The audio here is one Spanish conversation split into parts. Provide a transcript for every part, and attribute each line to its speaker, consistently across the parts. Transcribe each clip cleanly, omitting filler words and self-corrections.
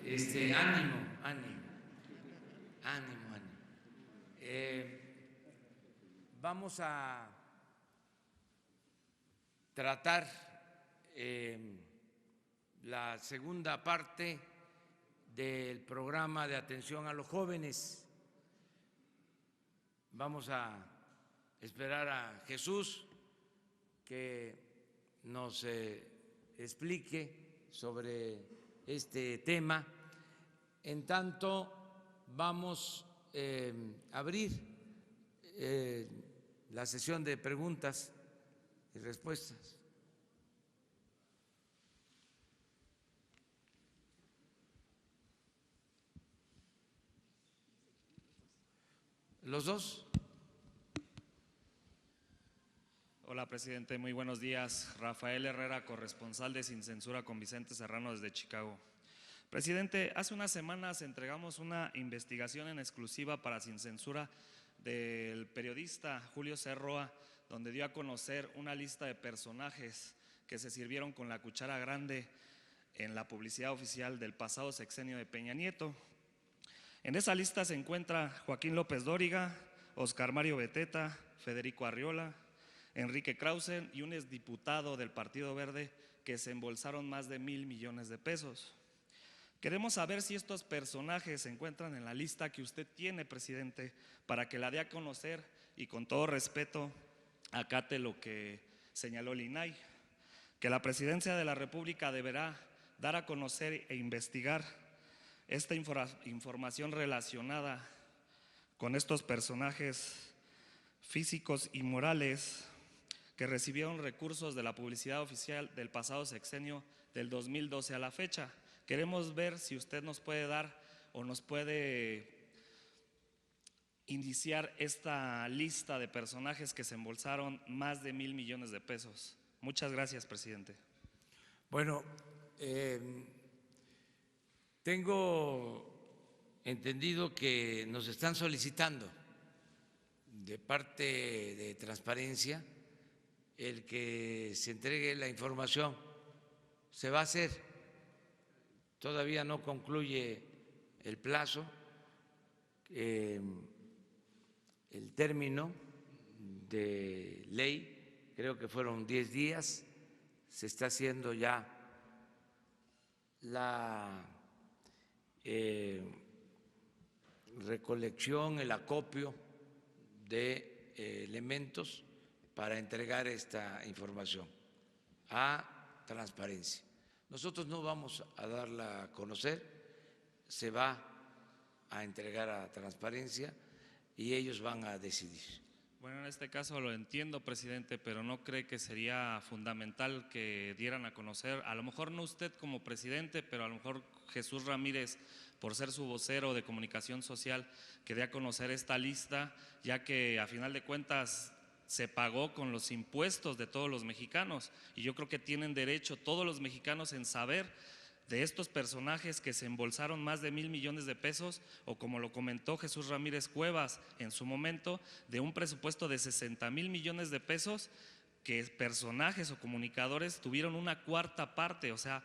Speaker 1: Ánimo, ánimo, ánimo, ánimo. Vamos a tratar la segunda parte del programa de atención a los jóvenes. Vamos a esperar a Jesús que nos explique sobre este tema. En tanto, vamos a abrir la sesión de preguntas y respuestas. ¿Los dos?
Speaker 2: Hola, presidente. Muy buenos días. Rafael Herrera, corresponsal de Sin Censura con Vicente Serrano desde Chicago. Presidente, hace unas semanas entregamos una investigación en exclusiva para Sin Censura del periodista Julio C. Roa, donde dio a conocer una lista de personajes que se sirvieron con la cuchara grande en la publicidad oficial del pasado sexenio de Peña Nieto. En esa lista se encuentra Joaquín López Dóriga, Oscar Mario Beteta, Federico Arriola, Enrique Krause y un exdiputado del Partido Verde que se embolsaron más de 1,000 millones de pesos. Queremos saber si estos personajes se encuentran en la lista que usted tiene, presidente, para que la dé a conocer y con todo respeto acate lo que señaló el INAI, que la Presidencia de la República deberá dar a conocer e investigar esta información relacionada con estos personajes físicos y morales que recibieron recursos de la publicidad oficial del pasado sexenio del 2012 a la fecha. Queremos ver si usted nos puede dar o nos puede iniciar esta lista de personajes que se embolsaron más de 1,000 millones de pesos. Muchas gracias, presidente.
Speaker 1: Bueno, tengo entendido que nos están solicitando de parte de Transparencia el que se entregue la información. Se va a hacer, todavía no concluye el plazo, el término de ley, creo que fueron 10 días, se está haciendo ya la recolección, el acopio de elementos para entregar esta información a Transparencia. Nosotros no vamos a darla a conocer, se va a entregar a Transparencia y ellos van a decidir.
Speaker 2: Bueno, en este caso lo entiendo, presidente, pero ¿no cree que sería fundamental que dieran a conocer, a lo mejor no usted como presidente, pero a lo mejor Jesús Ramírez, por ser su vocero de comunicación social, que dé a conocer esta lista, ya que a final de cuentas se pagó con los impuestos de todos los mexicanos y yo creo que tienen derecho todos los mexicanos en saber de estos personajes que se embolsaron más de 1,000 millones de pesos o, como lo comentó Jesús Ramírez Cuevas en su momento, de un presupuesto de 60,000 millones de pesos que personajes o comunicadores tuvieron una cuarta parte, o sea,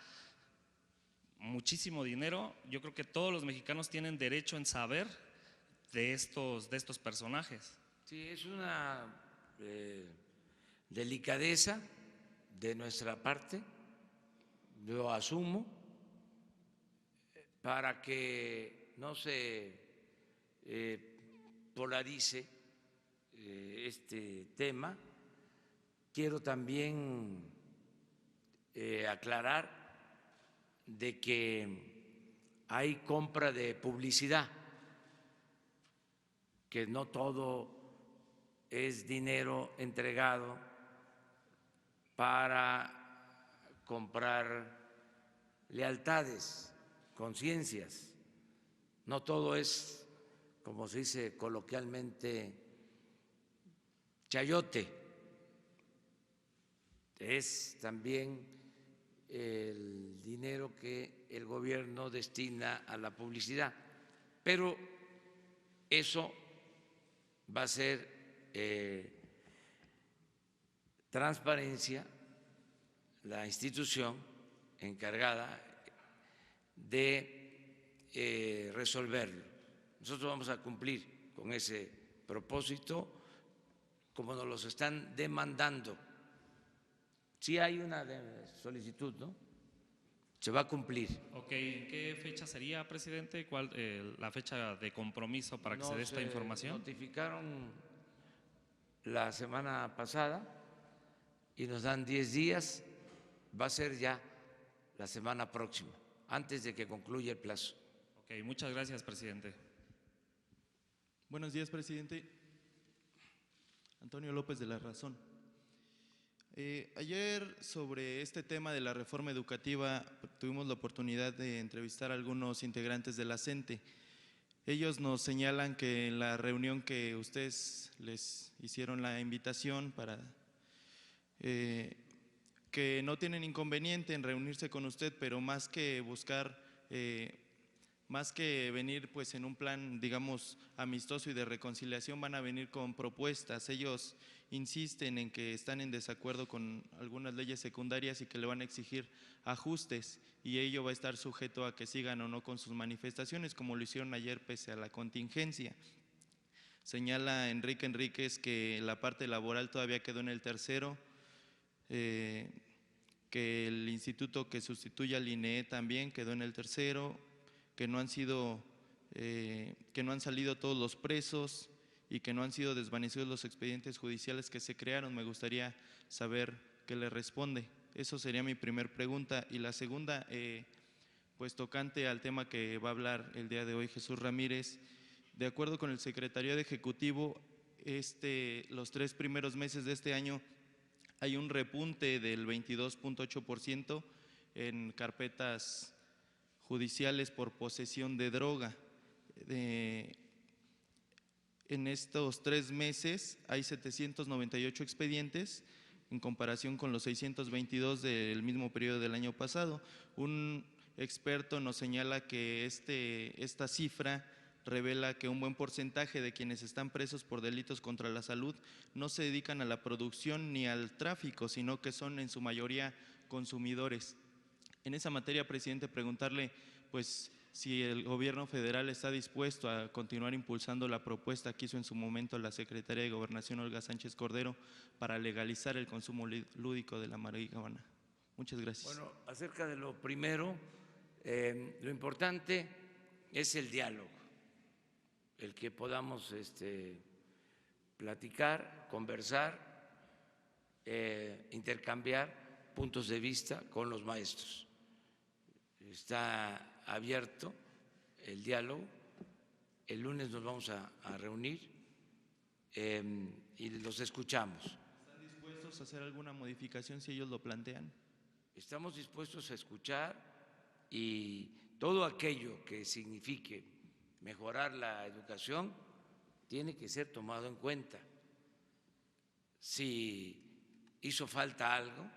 Speaker 2: muchísimo dinero. Yo creo que todos los mexicanos tienen derecho en saber de estos personajes.
Speaker 1: Sí, es una delicadeza de nuestra parte, lo asumo, para que no se polarice este tema. Quiero también aclarar de que hay compra de publicidad, que no todo es dinero entregado para comprar lealtades, conciencias. No todo es, como se dice coloquialmente, chayote. Es también el dinero que el gobierno destina a la publicidad. Pero eso va a ser Transparencia, la institución encargada de resolverlo. Nosotros vamos a cumplir con ese propósito como nos los están demandando. Sí hay una solicitud, ¿no? Se va a cumplir.
Speaker 2: Ok, ¿en qué fecha sería, presidente? ¿Cuál la fecha de compromiso para que se dé esta información?
Speaker 1: Notificaron la semana pasada y nos dan 10 días. Va a ser ya la semana próxima, antes de que concluya el plazo.
Speaker 2: Ok, muchas gracias, presidente.
Speaker 3: Buenos días, presidente. Antonio López de La Razón. Ayer sobre este tema de la reforma educativa tuvimos la oportunidad de entrevistar a algunos integrantes de la CENTE. Ellos nos señalan que en la reunión que ustedes les hicieron la invitación para que no tienen inconveniente en reunirse con usted, pero más que buscar, más que venir pues en un plan, digamos, amistoso y de reconciliación, van a venir con propuestas. Ellos insisten en que están en desacuerdo con algunas leyes secundarias y que le van a exigir ajustes, y ello va a estar sujeto a que sigan o no con sus manifestaciones, como lo hicieron ayer pese a la contingencia. Señala Enrique Enríquez que la parte laboral todavía quedó en el tercero, que el instituto que sustituye al INEE también quedó en el tercero, que no han salido todos los presos y que no han sido desvanecidos los expedientes judiciales que se crearon. Me gustaría saber qué le responde. Eso sería mi primer pregunta. Y la segunda, pues tocante al tema que va a hablar el día de hoy Jesús Ramírez, de acuerdo con el secretariado ejecutivo, los 3 primeros meses de este año hay un repunte del 22.8% en carpetas judiciales por posesión de droga. En estos 3 meses hay 798 expedientes en comparación con los 622 del mismo periodo del año pasado. Un experto nos señala que esta cifra revela que un buen porcentaje de quienes están presos por delitos contra la salud no se dedican a la producción ni al tráfico, sino que son en su mayoría consumidores. En esa materia, presidente, preguntarle pues si el gobierno federal está dispuesto a continuar impulsando la propuesta que hizo en su momento la secretaria de Gobernación, Olga Sánchez Cordero, para legalizar el consumo lúdico de la marihuana. Muchas gracias.
Speaker 1: Bueno, acerca de lo primero, lo importante es el diálogo, el que podamos platicar, conversar, intercambiar puntos de vista con los maestros. Está abierto el diálogo. El lunes nos vamos a reunir y los escuchamos.
Speaker 3: ¿Están dispuestos a hacer alguna modificación si ellos lo plantean?
Speaker 1: Estamos dispuestos a escuchar, y todo aquello que signifique mejorar la educación tiene que ser tomado en cuenta. Si hizo falta algo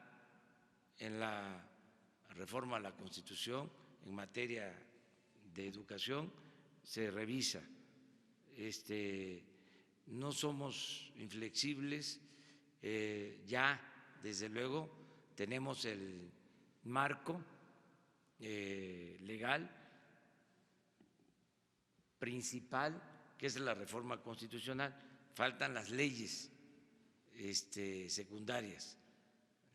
Speaker 1: en la reforma a la Constitución en materia de educación, se revisa. No somos inflexibles, ya desde luego tenemos el marco legal principal, que es la reforma constitucional. Faltan las leyes secundarias,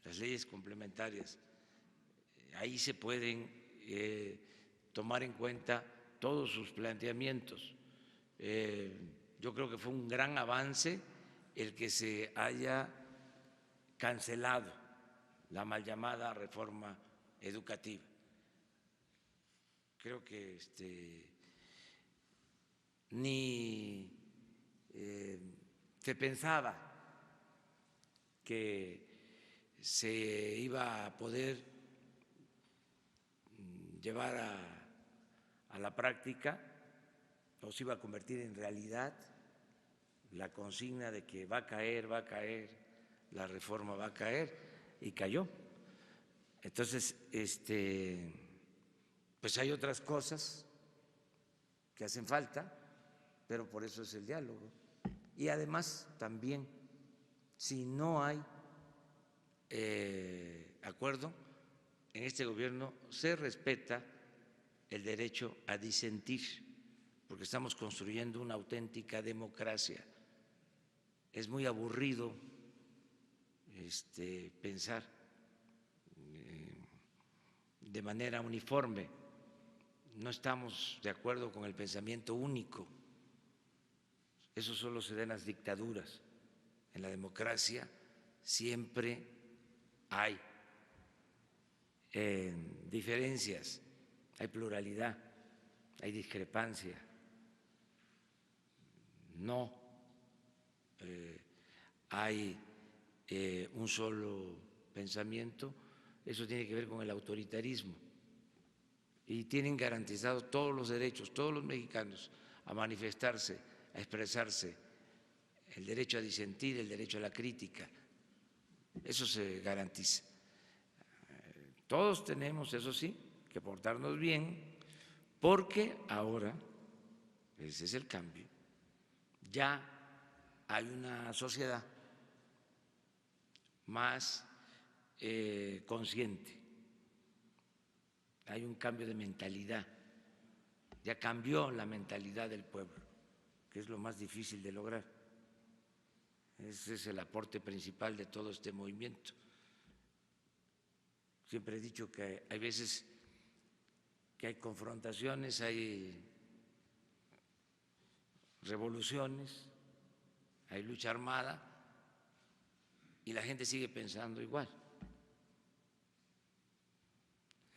Speaker 1: las leyes complementarias. Ahí se pueden tomar en cuenta todos sus planteamientos. Yo creo que fue un gran avance el que se haya cancelado la mal llamada reforma educativa. Creo que ni se pensaba que se iba a poder llevar a la práctica, o se iba a convertir en realidad la consigna de que va a caer, la reforma va a caer, y cayó. Entonces, pues hay otras cosas que hacen falta, pero por eso es el diálogo. Y además también, si no hay acuerdo en este gobierno, se respeta el derecho a disentir, porque estamos construyendo una auténtica democracia. Es muy aburrido pensar de manera uniforme. No estamos de acuerdo con el pensamiento único. Eso solo se da en las dictaduras. En la democracia siempre hay diferencias, hay pluralidad, hay discrepancia. No hay un solo pensamiento. Eso tiene que ver con el autoritarismo. Y tienen garantizados todos los derechos, todos los mexicanos, a manifestarse, a expresarse, el derecho a disentir, el derecho a la crítica. Eso se garantiza. Todos tenemos, eso sí, que portarnos bien, porque ahora, ese es el cambio, ya hay una sociedad más consciente. Hay un cambio de mentalidad, ya cambió la mentalidad del pueblo, que es lo más difícil de lograr. Ese es el aporte principal de todo este movimiento. Siempre he dicho que hay veces que hay confrontaciones, hay revoluciones, hay lucha armada y la gente sigue pensando igual.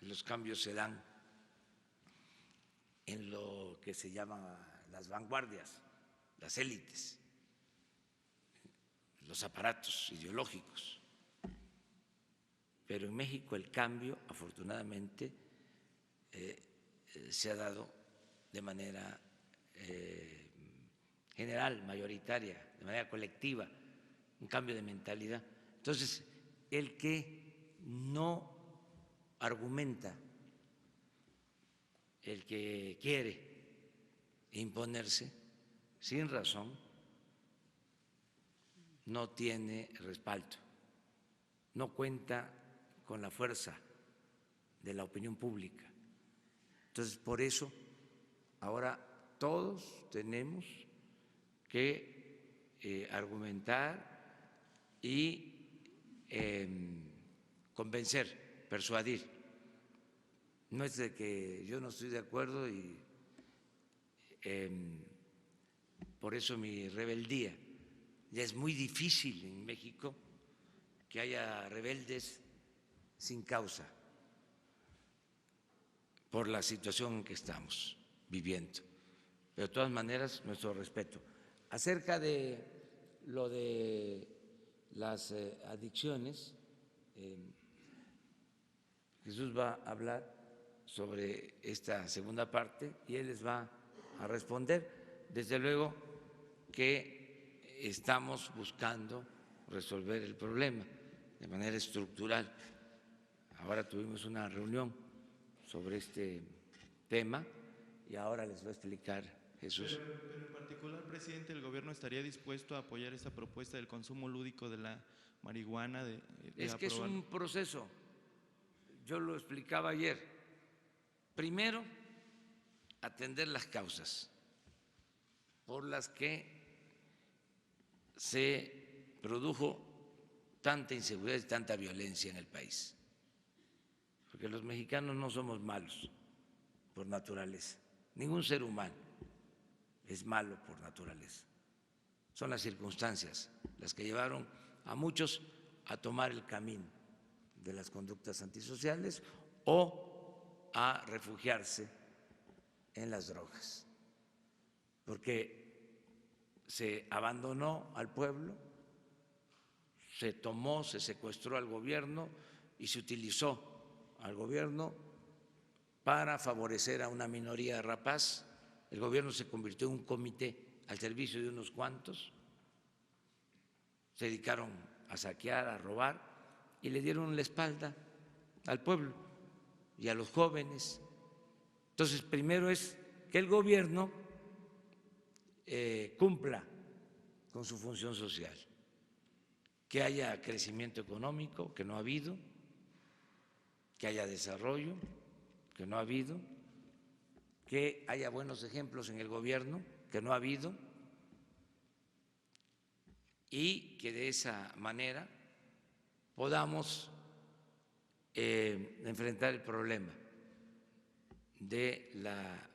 Speaker 1: Los cambios se dan en lo que se llama las vanguardias, las élites, los aparatos ideológicos. Pero en México el cambio, afortunadamente, se ha dado de manera general, mayoritaria, de manera colectiva, un cambio de mentalidad. Entonces, el que no argumenta, el que quiere imponerse sin razón, no tiene respaldo, no cuenta con la fuerza de la opinión pública. Entonces, por eso, ahora todos tenemos que argumentar y convencer, persuadir. No es de que yo no estoy de acuerdo y por eso mi rebeldía. Ya es muy difícil en México que haya rebeldes sin causa por la situación en que estamos viviendo. Pero de todas maneras, nuestro respeto. Acerca de lo de las adicciones, Jesús va a hablar sobre esta segunda parte y él les va a responder. Desde luego que estamos buscando resolver el problema de manera estructural. Ahora tuvimos una reunión sobre este tema y ahora les va a explicar Jesús.
Speaker 3: Pero en particular, presidente, ¿el gobierno estaría dispuesto a apoyar esta propuesta del consumo lúdico de la marihuana?
Speaker 1: Es que es un proceso, yo lo explicaba ayer. Primero, atender las causas por las que se produjo tanta inseguridad y tanta violencia en el país. Porque los mexicanos no somos malos por naturaleza. Ningún ser humano es malo por naturaleza. Son las circunstancias las que llevaron a muchos a tomar el camino de las conductas antisociales o a refugiarse en las drogas. Porque se abandonó al pueblo, se tomó, se secuestró al gobierno y se utilizó al gobierno para favorecer a una minoría rapaz. El gobierno se convirtió en un comité al servicio de unos cuantos, se dedicaron a saquear, a robar y le dieron la espalda al pueblo y a los jóvenes. Entonces, primero es que el gobierno cumpla con su función social, que haya crecimiento económico, que no ha habido, que haya desarrollo, que no ha habido, que haya buenos ejemplos en el gobierno, que no ha habido, y que de esa manera podamos enfrentar el problema de la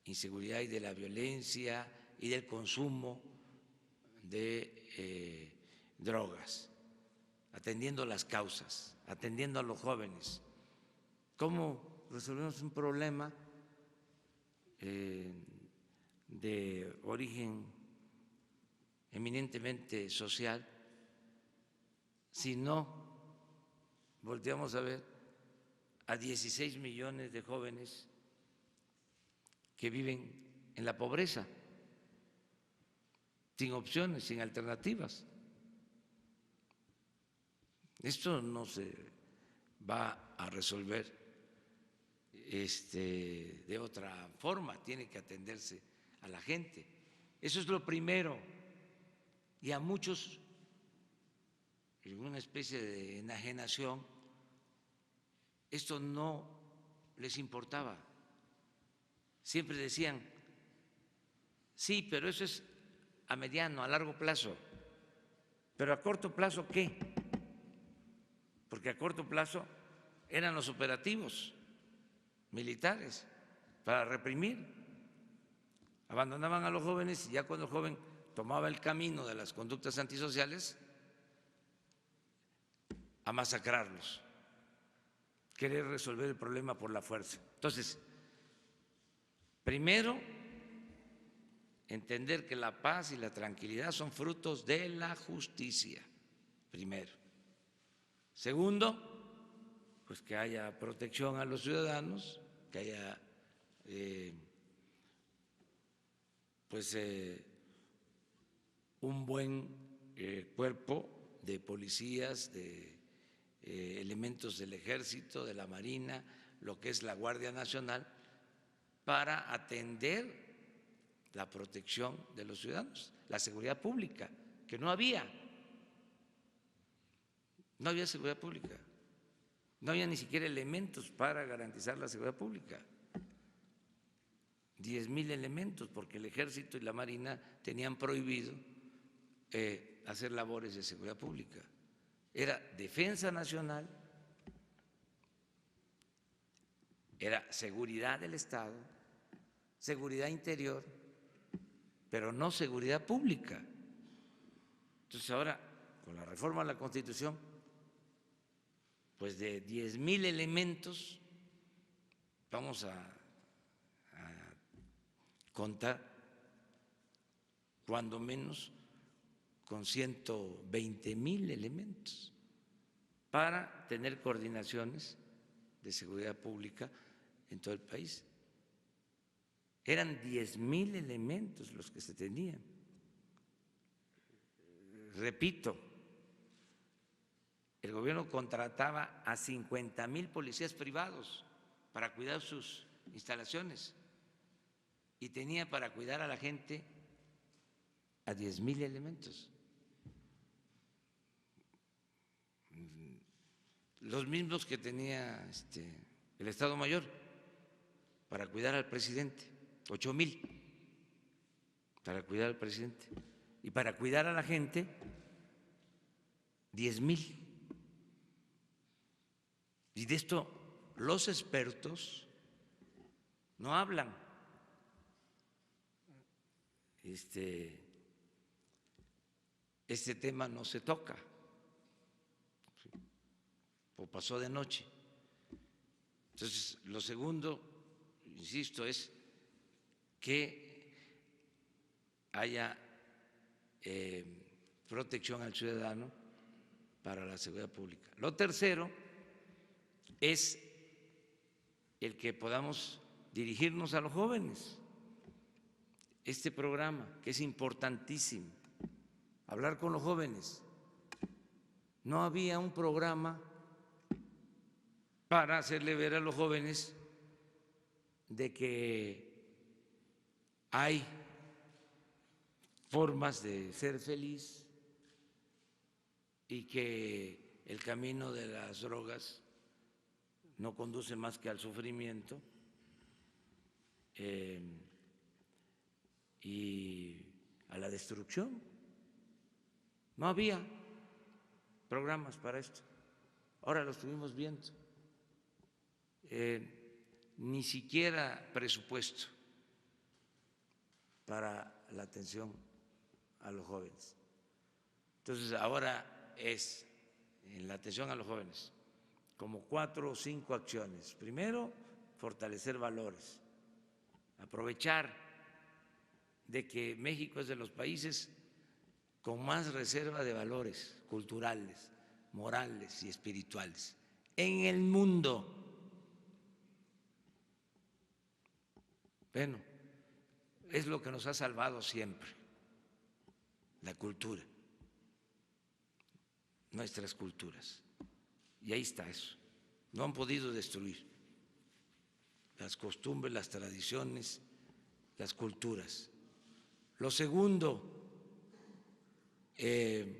Speaker 1: inseguridad y de la violencia y del consumo de drogas, atendiendo las causas, atendiendo a los jóvenes. ¿Cómo resolvemos un problema de origen eminentemente social si no volteamos a ver a 16 millones de jóvenes que viven en la pobreza, sin opciones, sin alternativas? Esto no se va a resolver de otra forma, tiene que atenderse a la gente. Eso es lo primero. Y a muchos, en una especie de enajenación, esto no les importaba. Siempre decían, sí, pero eso es a mediano, a largo plazo. ¿Pero a corto plazo qué? Porque a corto plazo eran los operativos militares para reprimir. Abandonaban a los jóvenes y ya cuando el joven tomaba el camino de las conductas antisociales, a masacrarlos, querer resolver el problema por la fuerza. Entonces, primero, entender que la paz y la tranquilidad son frutos de la justicia, primero. Segundo, pues que haya protección a los ciudadanos, que haya un buen cuerpo de policías, de elementos del Ejército, de la Marina, lo que es la Guardia Nacional, para atender la protección de los ciudadanos, la seguridad pública, que no había seguridad pública, no había ni siquiera elementos para garantizar la seguridad pública. 10,000 elementos, porque el Ejército y la Marina tenían prohibido hacer labores de seguridad pública. Era defensa nacional, era seguridad del Estado, seguridad interior, pero no seguridad pública. Entonces ahora, con la reforma a la Constitución, pues de 10,000 elementos vamos a contar cuando menos con 120,000 elementos para tener coordinaciones de seguridad pública en todo el país. Eran 10,000 elementos los que se tenían. Repito, el gobierno contrataba a 50,000 policías privados para cuidar sus instalaciones y tenía para cuidar a la gente a 10,000 elementos. Los mismos que tenía el Estado Mayor para cuidar al presidente, 8,000 para cuidar al presidente, y para cuidar a la gente 10,000. Y de esto los expertos no hablan. Este tema no se toca, o pasó de noche. Entonces, lo segundo, insisto, es que haya protección al ciudadano para la seguridad pública. Lo tercero es el que podamos dirigirnos a los jóvenes. Este programa, que es importantísimo, hablar con los jóvenes. No había un programa para hacerle ver a los jóvenes de que hay formas de ser feliz y que el camino de las drogas no conduce más que al sufrimiento, y a la destrucción. No había programas para esto. Ahora lo estuvimos viendo. Ni siquiera presupuesto para la atención a los jóvenes. Entonces ahora es en la atención a los jóvenes como 4 o 5 acciones. Primero, fortalecer valores, aprovechar de que México es de los países con más reserva de valores culturales, morales y espirituales en el mundo. Bueno, es lo que nos ha salvado siempre, la cultura, nuestras culturas. Y ahí está eso. No han podido destruir las costumbres, las tradiciones, las culturas. Lo segundo, el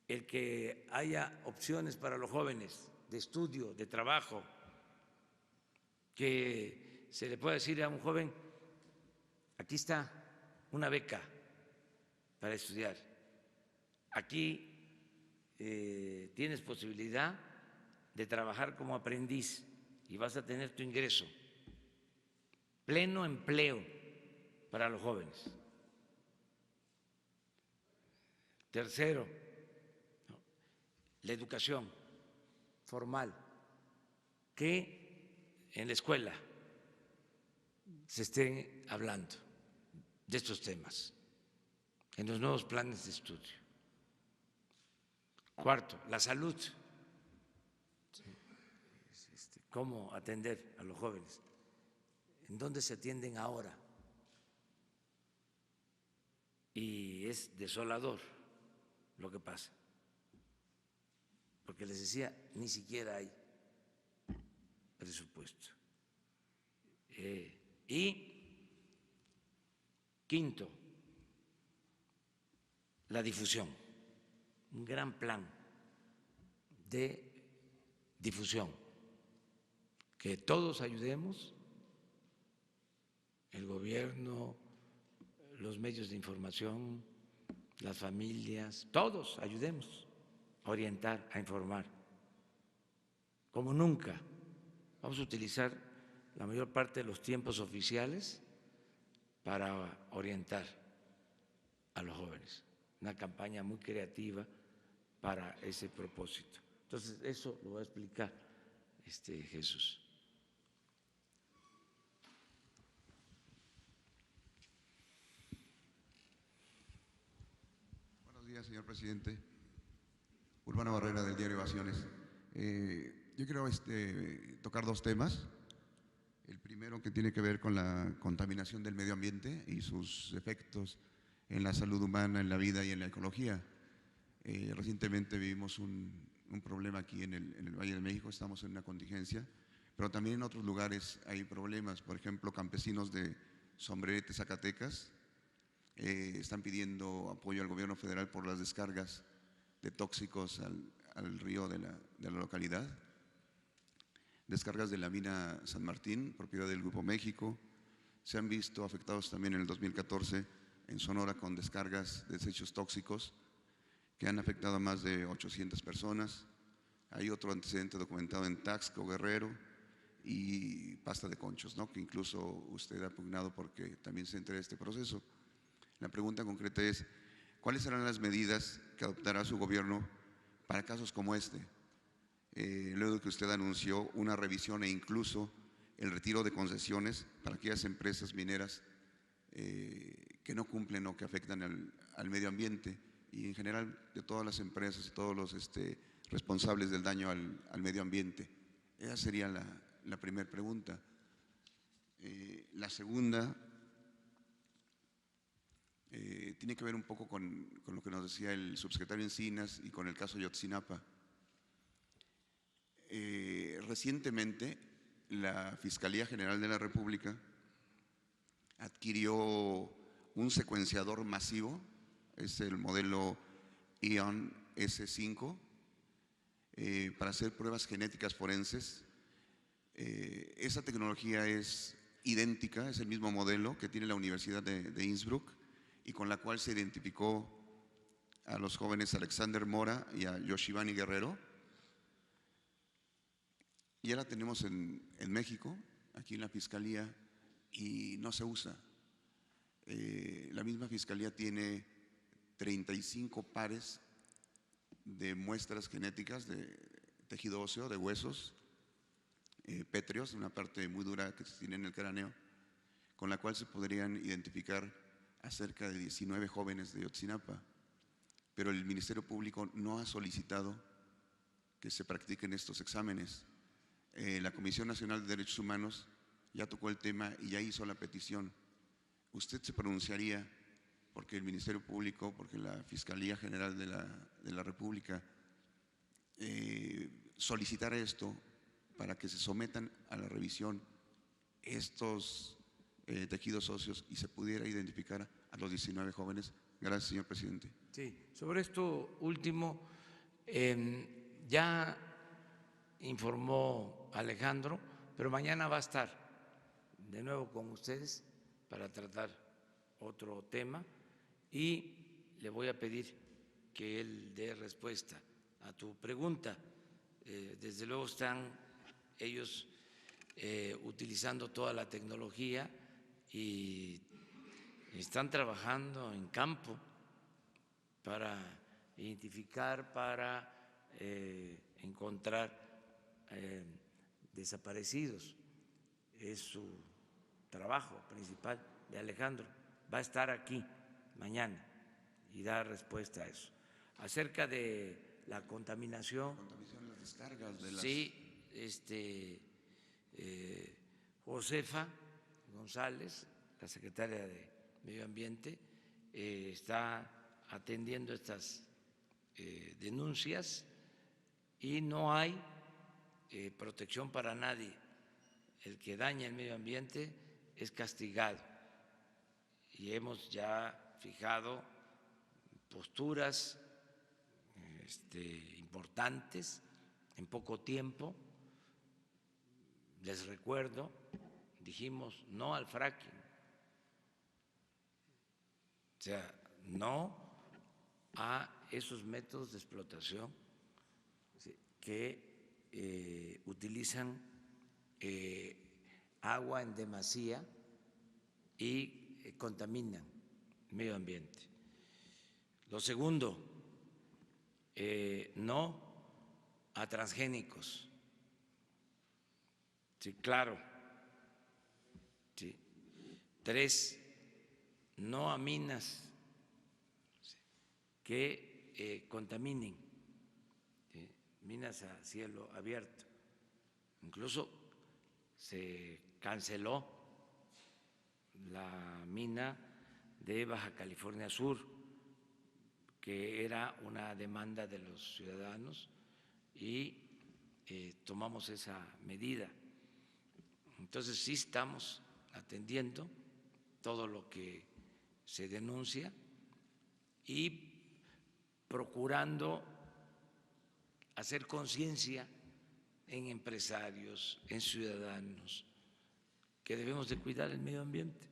Speaker 1: que haya opciones para los jóvenes de estudio, de trabajo, que se le pueda decir a un joven, aquí está una beca para estudiar, aquí tienes posibilidad de trabajar como aprendiz y vas a tener tu ingreso, pleno empleo para los jóvenes. Tercero, la educación formal, que en la escuela se esté hablando de estos temas, en los nuevos planes de estudio. Cuarto, la salud, cómo atender a los jóvenes, en dónde se atienden ahora. Y es desolador lo que pasa, porque les decía, ni siquiera hay presupuesto. Y quinto, la difusión, un gran plan de difusión, que todos ayudemos, el gobierno, los medios de información, las familias, todos ayudemos a orientar, a informar, como nunca. Vamos a utilizar la mayor parte de los tiempos oficiales para orientar a los jóvenes. Una campaña muy creativa para ese propósito. Entonces, eso lo va a explicar Jesús.
Speaker 4: Buenos días, señor presidente. Urbano Barrera, del diario Ovaciones. Yo quiero tocar 2 temas. El primero, que tiene que ver con la contaminación del medio ambiente y sus efectos en la salud humana, en la vida y en la ecología. Recientemente vivimos un problema aquí en el Valle de México, estamos en una contingencia, pero también en otros lugares hay problemas. Por ejemplo, campesinos de Sombrerete, Zacatecas, están pidiendo apoyo al gobierno federal por las descargas de tóxicos al río de la localidad. Descargas de la mina San Martín, propiedad del Grupo México. Se han visto afectados también en el 2014 en Sonora con descargas de desechos tóxicos que han afectado a más de 800 personas. Hay otro antecedente documentado en Taxco, Guerrero, y Pasta de Conchos, ¿no?, que incluso usted ha pugnado porque también se entere de este proceso. La pregunta concreta es, ¿cuáles serán las medidas que adoptará su gobierno para casos como este? Luego de que usted anunció una revisión e incluso el retiro de concesiones para aquellas empresas mineras que no cumplen o que afectan al medio ambiente, y en general de todas las empresas y todos los responsables del daño al medio ambiente. Esa sería la primera pregunta. La segunda tiene que ver un poco con lo que nos decía el subsecretario Encinas y con el caso Ayotzinapa. Recientemente la Fiscalía General de la República adquirió un secuenciador masivo, es el modelo ION S5, para hacer pruebas genéticas forenses. Esa tecnología es idéntica, es el mismo modelo que tiene la Universidad de Innsbruck y con la cual se identificó a los jóvenes Alexander Mora y a Yoshivani Guerrero. Ya la tenemos en México, aquí en la Fiscalía, y no se usa. La misma Fiscalía tiene 35 pares de muestras genéticas de tejido óseo, de huesos, pétreos, una parte muy dura que se tiene en el cráneo, con la cual se podrían identificar a cerca de 19 jóvenes de Ayotzinapa. Pero el Ministerio Público no ha solicitado que se practiquen estos exámenes. La Comisión Nacional de Derechos Humanos ya tocó el tema y ya hizo la petición. ¿Usted se pronunciaría porque el Ministerio Público, porque la Fiscalía General de la República solicitara esto para que se sometan a la revisión estos tejidos óseos y se pudiera identificar a los 19 jóvenes? Gracias, señor presidente.
Speaker 1: Sí, sobre esto último, ya informó Alejandro, pero mañana va a estar de nuevo con ustedes para tratar otro tema y le voy a pedir que él dé respuesta a tu pregunta. Desde luego están ellos utilizando toda la tecnología y están trabajando en campo para identificar, para encontrar desaparecidos. Es su trabajo principal de Alejandro. Va a estar aquí mañana y dar respuesta a eso. Acerca de la contaminación.
Speaker 4: Las descargas de las…
Speaker 1: Sí, Josefa González, la secretaria de Medio Ambiente, está atendiendo estas denuncias y no hay protección para nadie. El que daña el medio ambiente es castigado y hemos ya fijado posturas importantes en poco tiempo. Les recuerdo, dijimos no al fracking, o sea, no a esos métodos de explotación que utilizan agua en demasía y contaminan el medio ambiente. Lo segundo, no a transgénicos. Sí, claro. Sí. 3, no a minas que contaminen, minas a cielo abierto. Incluso se canceló la mina de Baja California Sur, que era una demanda de los ciudadanos y tomamos esa medida. Entonces sí estamos atendiendo todo lo que se denuncia y procurando hacer conciencia en empresarios, en ciudadanos, que debemos de cuidar el medio ambiente.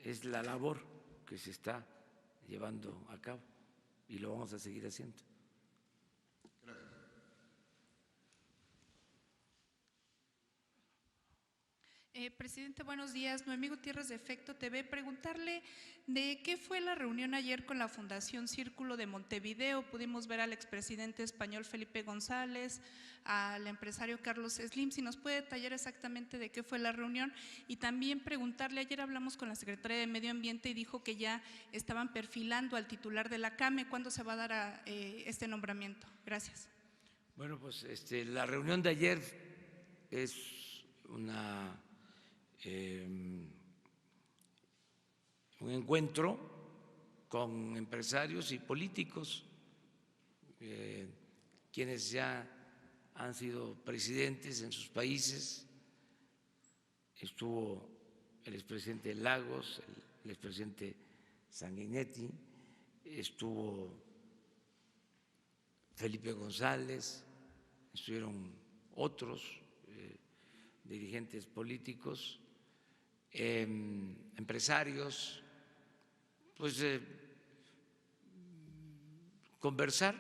Speaker 1: Es la labor que se está llevando a cabo y lo vamos a seguir haciendo.
Speaker 5: Presidente, buenos días. Noemí Gutiérrez de Efecto TV. Preguntarle de qué fue la reunión ayer con la Fundación Círculo de Montevideo. Pudimos ver al expresidente español Felipe González, al empresario Carlos Slim. Si nos puede detallar exactamente de qué fue la reunión. Y también preguntarle, ayer hablamos con la Secretaría de Medio Ambiente y dijo que ya estaban perfilando al titular de la CAME. ¿Cuándo se va a dar este nombramiento? Gracias.
Speaker 1: Bueno, pues la reunión de ayer es un encuentro con empresarios y políticos, quienes ya han sido presidentes en sus países. Estuvo el expresidente Lagos, el expresidente Sanguinetti, estuvo Felipe González, estuvieron otros dirigentes políticos empresarios, pues conversar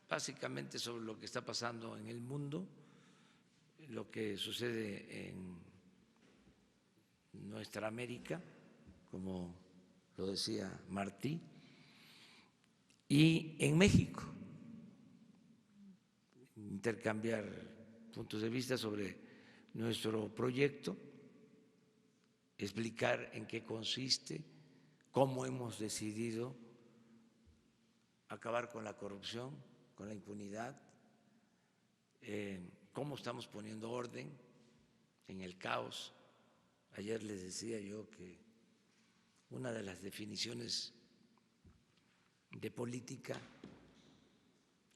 Speaker 1: básicamente sobre lo que está pasando en el mundo, lo que sucede en nuestra América, como lo decía Martí, y en México, intercambiar puntos de vista sobre nuestro proyecto, explicar en qué consiste, cómo hemos decidido acabar con la corrupción, con la impunidad, cómo estamos poniendo orden en el caos. Ayer les decía yo que una de las definiciones de política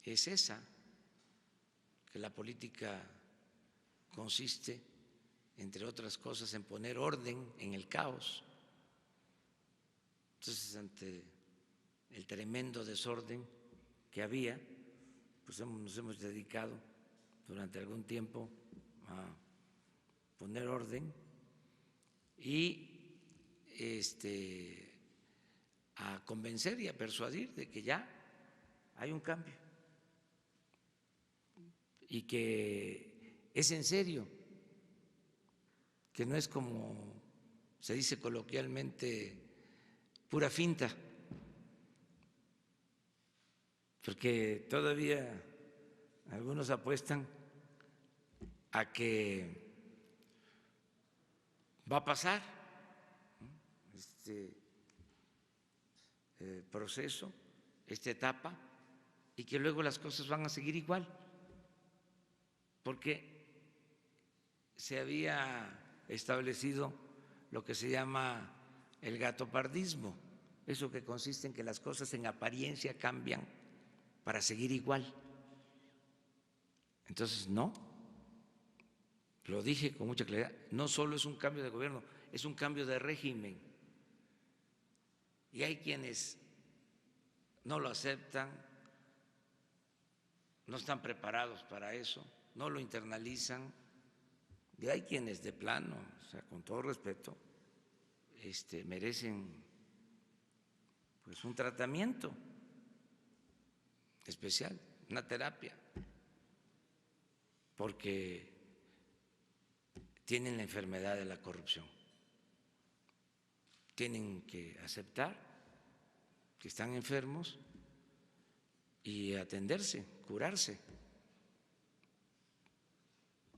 Speaker 1: es esa, que la política consiste, entre otras cosas, en poner orden en el caos. Entonces, ante el tremendo desorden que había, pues nos hemos dedicado durante algún tiempo a poner orden y a convencer y a persuadir de que ya hay un cambio y que es en serio, que no es como se dice coloquialmente pura finta, porque todavía algunos apuestan a que va a pasar este proceso, esta etapa, y que luego las cosas van a seguir igual, porque se había establecido lo que se llama el gatopardismo, eso que consiste en que las cosas en apariencia cambian para seguir igual. Entonces, no, lo dije con mucha claridad, no solo es un cambio de gobierno, es un cambio de régimen. Y hay quienes no lo aceptan, no están preparados para eso, no lo internalizan. Y hay quienes de plano, o sea, con todo respeto, merecen pues un tratamiento especial, una terapia, porque tienen la enfermedad de la corrupción. Tienen que aceptar que están enfermos y atenderse, curarse,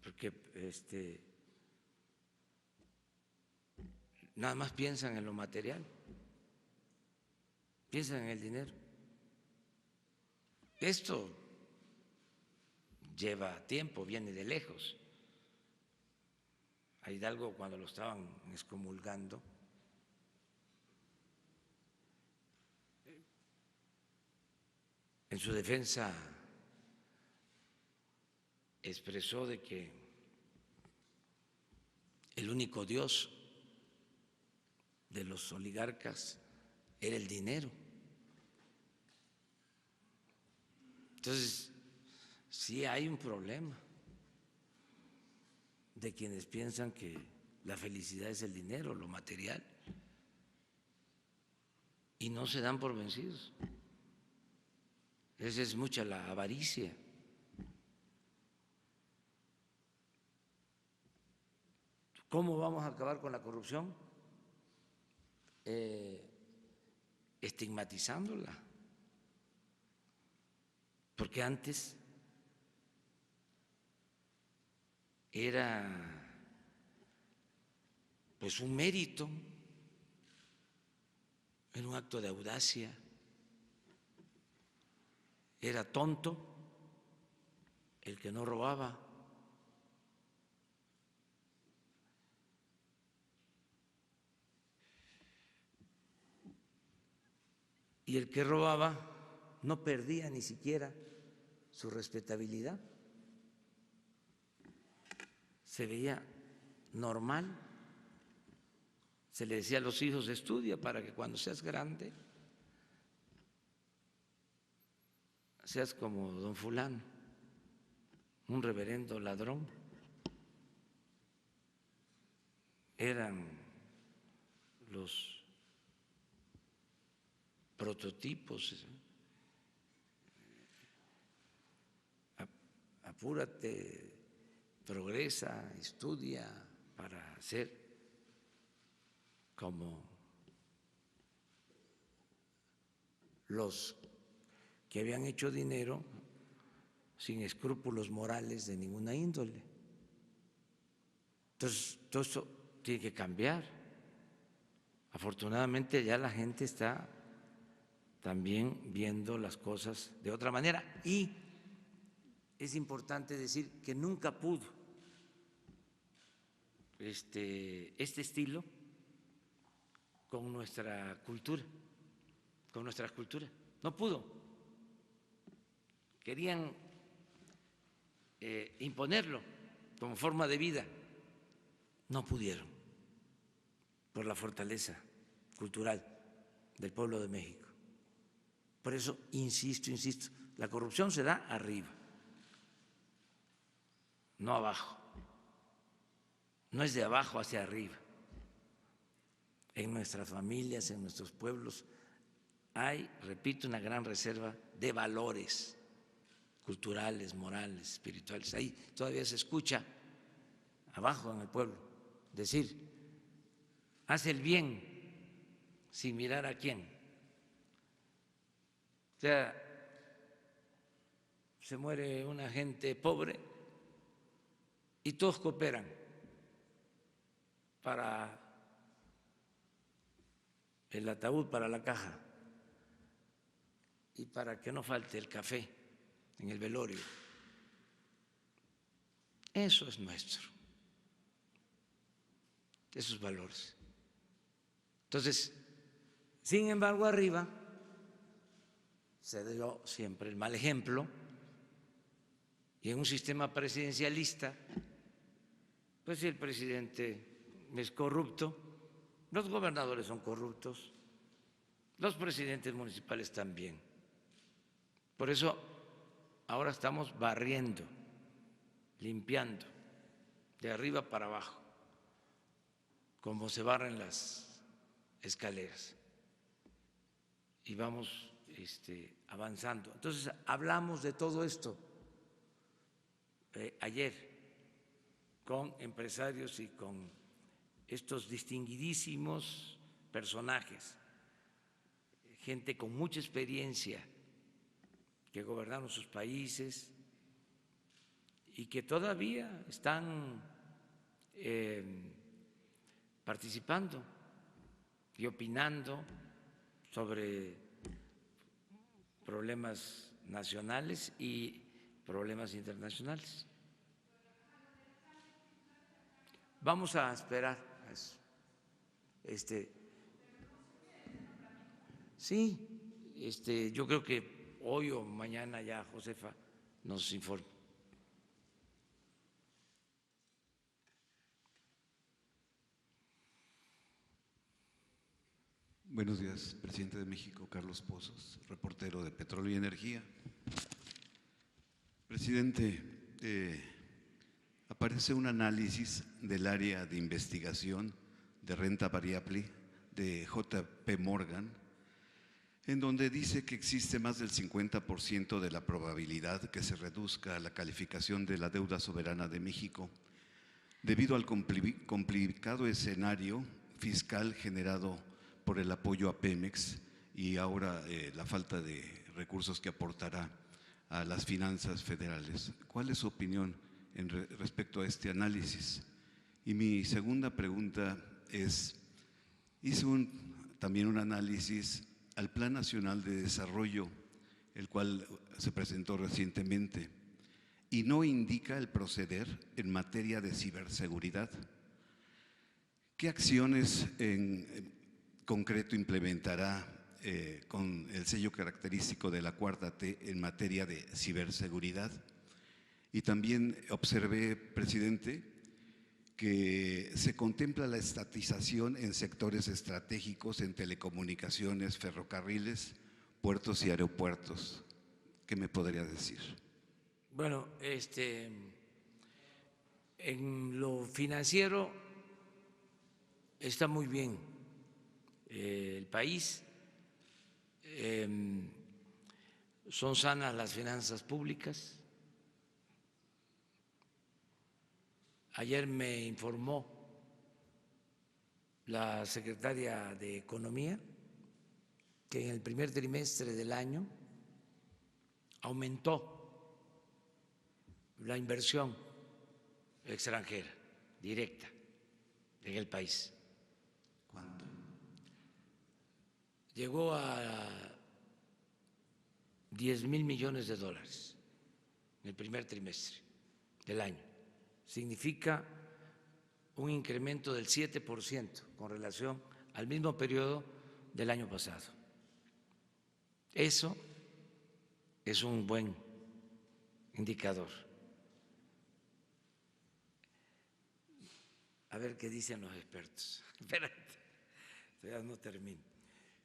Speaker 1: porque nada más piensan en lo material, piensan en el dinero. Esto lleva tiempo, viene de lejos. A Hidalgo, cuando lo estaban excomulgando, en su defensa expresó de que el único Dios de los oligarcas era el dinero. Entonces, sí hay un problema de quienes piensan que la felicidad es el dinero, lo material, y no se dan por vencidos. Esa es mucha la avaricia. ¿Cómo vamos a acabar con la corrupción? Estigmatizándola. Porque antes era pues un mérito, era un acto de audacia, era tonto el que no robaba. Y el que robaba no perdía ni siquiera su respetabilidad. Se veía normal. Se le decía a los hijos: estudia para que cuando seas grande seas como don fulano, un reverendo ladrón. eran los prototipos. Apúrate, progresa, estudia para ser como los que habían hecho dinero sin escrúpulos morales de ninguna índole. Entonces, todo esto tiene que cambiar. Afortunadamente ya la gente está también viendo las cosas de otra manera, y es importante decir que nunca pudo este estilo con nuestra cultura, no pudo. Querían imponerlo como forma de vida, no pudieron por la fortaleza cultural del pueblo de México. Por eso insisto, la corrupción se da arriba, no abajo, no es de abajo hacia arriba. En nuestras familias, en nuestros pueblos hay, repito, una gran reserva de valores culturales, morales, espirituales. Ahí todavía se escucha abajo en el pueblo decir: haz el bien sin mirar a quién. O sea, se muere una gente pobre y todos cooperan para el ataúd, para la caja, y para que no falte el café en el velorio. Eso es nuestro, esos valores. Entonces, sin embargo, arriba se dio siempre el mal ejemplo, y en un sistema presidencialista, pues si el presidente es corrupto, los gobernadores son corruptos, los presidentes municipales también. Por eso ahora estamos barriendo, limpiando de arriba para abajo, como se barren las escaleras, y vamos avanzando. Entonces hablamos de todo esto ayer con empresarios y con estos distinguidísimos personajes, gente con mucha experiencia, que gobernaron sus países y que todavía están participando y opinando sobre problemas nacionales y problemas internacionales. Vamos a esperar a eso. Sí, yo creo que hoy o mañana ya Josefa nos informa.
Speaker 6: Buenos días, presidente de México, Carlos Pozos, reportero de Petróleo y Energía. Presidente, aparece un análisis del área de investigación de renta variable de JP Morgan, en donde dice que existe más del 50% de la probabilidad que se reduzca la calificación de la deuda soberana de México debido al complicado escenario fiscal generado por el apoyo a Pemex y ahora la falta de recursos que aportará a las finanzas federales. ¿Cuál es su opinión respecto a este análisis? Y mi segunda pregunta es, hice también un análisis al Plan Nacional de Desarrollo, el cual se presentó recientemente, y no indica el proceder en materia de ciberseguridad. ¿Qué acciones en concreto implementará con el sello característico de la Cuarta T en materia de ciberseguridad? Y también observé, presidente, que se contempla la estatización en sectores estratégicos, en telecomunicaciones, ferrocarriles, puertos y aeropuertos. ¿Qué me podría decir?
Speaker 1: Bueno, en lo financiero está muy bien el país, son sanas las finanzas públicas. Ayer me informó la secretaria de Economía que en el primer trimestre del año aumentó la inversión extranjera directa en el país.
Speaker 6: ¿Cuánto?
Speaker 1: Llegó a 10,000 millones de dólares en el primer trimestre del año. Significa un incremento del 7% con relación al mismo periodo del año pasado. Eso es un buen indicador. A ver qué dicen los expertos. Espérate, todavía no termino.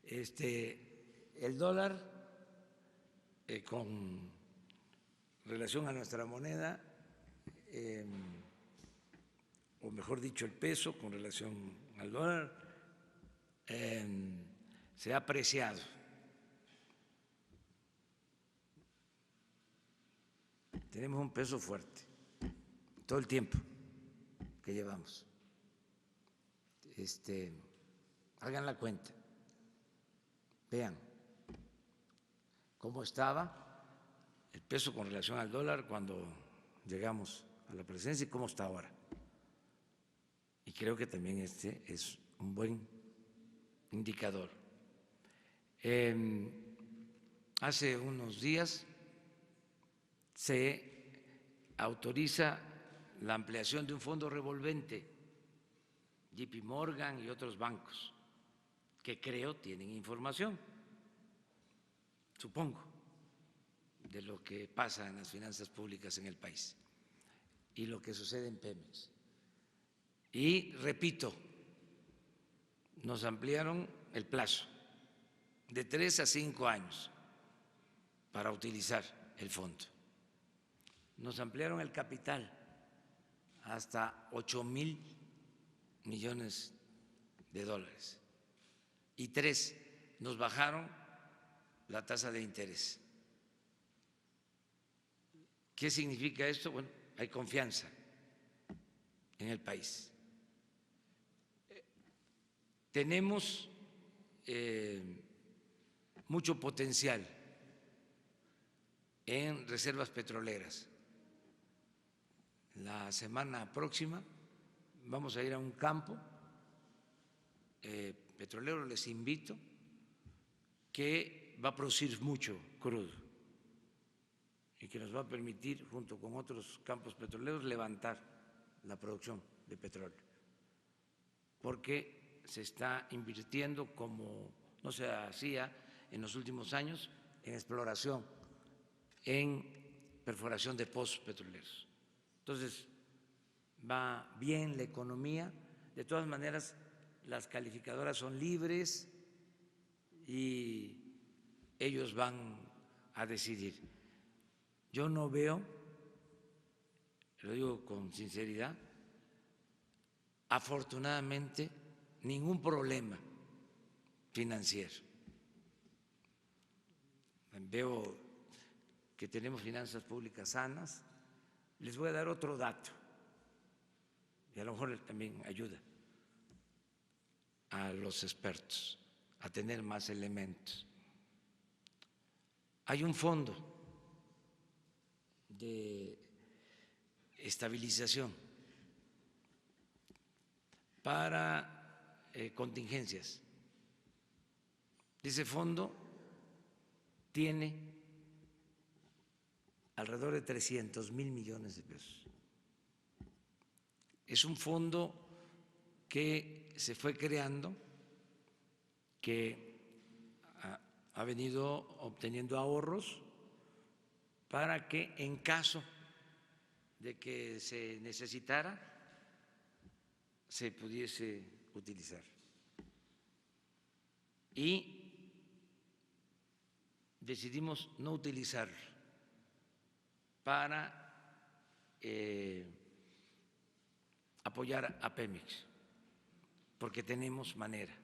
Speaker 1: El dólar, con relación a nuestra moneda, o mejor dicho, el peso con relación al dólar, se ha apreciado. Tenemos un peso fuerte todo el tiempo que llevamos. Hagan la cuenta, vean cómo estaba el peso con relación al dólar cuando llegamos a la presidencia y cómo está ahora. Y creo que también este es un buen indicador. Hace unos días se autoriza la ampliación de un fondo revolvente, JP Morgan y otros bancos, que creo tienen información, supongo, de lo que pasa en las finanzas públicas en el país y lo que sucede en Pemex. Y repito, nos ampliaron el plazo de 3 a 5 años para utilizar el fondo. Nos ampliaron el capital hasta 8,000 millones de dólares. Y 3, nos bajaron la tasa de interés. ¿Qué significa esto? Bueno, hay confianza en el país. Tenemos mucho potencial en reservas petroleras. La semana próxima vamos a ir a un campo petrolero, les invito, que va a producir mucho crudo y que nos va a permitir, junto con otros campos petroleros, levantar la producción de petróleo, porque se está invirtiendo como no se hacía en los últimos años en exploración, en perforación de pozos petroleros. Entonces, va bien la economía. De todas maneras, las calificadoras son libres y ellos van a decidir. Yo no veo, lo digo con sinceridad, afortunadamente, ningún problema financiero. Veo que tenemos finanzas públicas sanas. Les voy a dar otro dato y a lo mejor también ayuda a los expertos a tener más elementos. Hay un fondo de estabilización para contingencias. Ese fondo tiene alrededor de 300,000 millones de pesos. Es un fondo que se fue creando, que ha venido obteniendo ahorros para que en caso de que se necesitara, se pudiese utilizar. Y decidimos no utilizarlo para apoyar a Pemex. porque tenemos manera